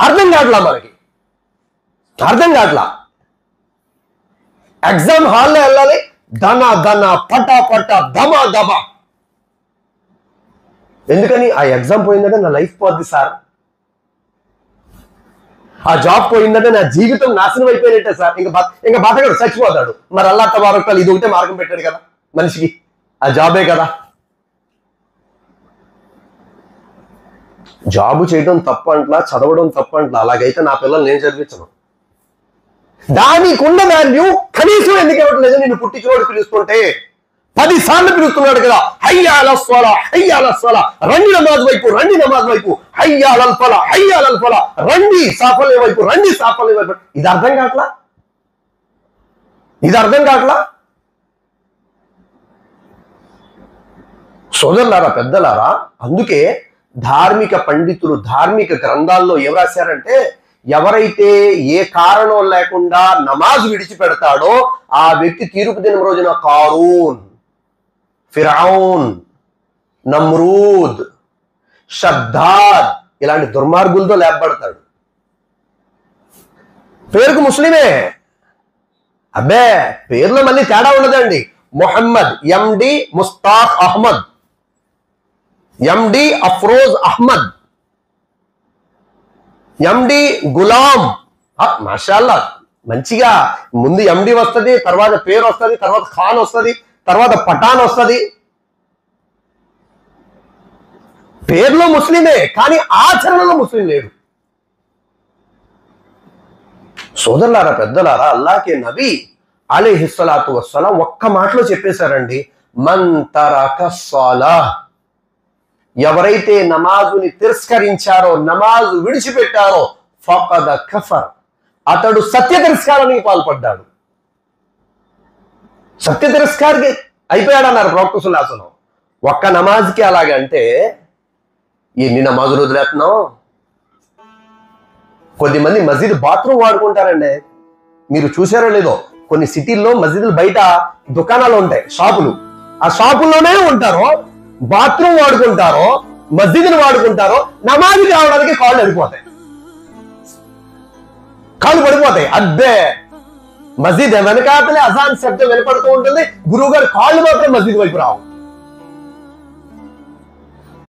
అర్థం కావట్లా, మనకి అర్థం కావట్లా. ఎగ్జామ్ హాల్లో వెళ్ళాలి, ధన ధన పట పట దమ దమ. ఎందుకని? ఆ ఎగ్జామ్ పోయిందంటే నా లైఫ్ పోద్ది సార్, ఆ జాబ్ పోయిందంటే నా జీవితం నాశనం అయిపోయినట్టే సార్, ఇంకా బతకడు, చచ్చిపోతాడు. మరి అల్లా తబారక్ ఇది ఒకటే మార్గం పెట్టాడు కదా మనిషికి, ఆ జాబే కదా. జాబు చేయడం తప్పంట్లా, చదవడం తప్పంట్లా. అలాగైతే నా పిల్లలు నేను చదివించను. దానికి ఉన్న వాల్యూ కనీసం ఎందుకు ఇవ్వట్లేదు? నేను పుట్టించినోడు పిలుస్తుంటే 10 సార్లు పిలుస్తున్నాడు కదా, హయ్యా అలల్ స్వలా, హయ్యా అలల్ స్వలా, రండి నమాజ్ వైపు, రండి నమాజ్ వైపు, హయ్యా అలల్ ఫలా, హయ్యా అలల్ ఫలా, రండి సాఫల్యం వైపు, రండి సాఫల్యం వైపు. ఇది అర్థం కావట్లా, ఇది అర్థం కావట్లా. సోదరులారా, పెద్దలారా, అందుకే ధార్మిక పండితులు ధార్మిక గ్రంథాల్లో ఏం రాశారంటే, ఎవరైతే ఏ కారణం లేకుండా నమాజ్ విడిచిపెడతాడో ఆ వ్యక్తి తీర్పు దినం రోజున కారూన్, ఫిరౌన్, నమ్రూద్, షద్దాద్ ఇలాంటి దుర్మార్గులతో లేపబడతాడు. పేరుకు ముస్లిమే, అబ్బే పేర్లో మళ్ళీ తేడా ఉండదండి. మొహమ్మద్ ఎండి ముస్తాక్ అహ్మద్, ఎండి అఫ్రోజ్ అహ్మద్, ఎండి గులాం. మాషాల్లా, మంచిగా ముందు ఎండి వస్తుంది, తర్వాత పేరు వస్తుంది, తర్వాత ఖాన్ వస్తుంది, తర్వాత పఠాన్ వస్తుంది. పేర్లో ముస్లిమే కానీ ఆచరణలో ముస్లిం లేడు. సోదరులారా, పెద్దలారా, అల్లాహ్కే నబీ అలైహిస్సలాతు వస్సలాం ఒక్క మాటలో చెప్పేశారండి, మన్ తరక స్సలాహ్, ఎవరైతే నమాజుని తిరస్కరించారో, నమాజు విడిచిపెట్టారో, ఫఖద కఫర్, అతడు సత్య తిరస్కారానికి పాల్పడ్డాడు. సత్య తిరస్కారికి అయిపోయాడు అన్నారు ప్రవక్త సల్లల్లాహు అలైహి వసల్లం. ఒక్క నమాజ్కి అలాగంటే ఎన్ని నమాజులు వదిలేస్తున్నాం? కొద్దిమంది మస్జిద్ బాత్రూమ్ వాడుకుంటారండి. మీరు చూసారో లేదో, కొన్ని సిటీల్లో మస్జిద్లు బయట దుకాణాలు ఉంటాయి, షాపులు, ఆ షాపుల్లోనే ఉంటారో, బాత్రూమ్ వాడుకుంటారో, మస్జిద్ని వాడుకుంటారో, నమాజ్ కావడానికి కాళ్ళు అడిపోతాయి, కాళ్ళు పడిపోతాయి. అబ్బే మస్జిద్ వెనకాతలే అజాన్ శబ్దం వినపడుతూ ఉంటుంది, గురువు గారి కాళ్ళు మాత్రం మస్జిద్ వైపు రావు.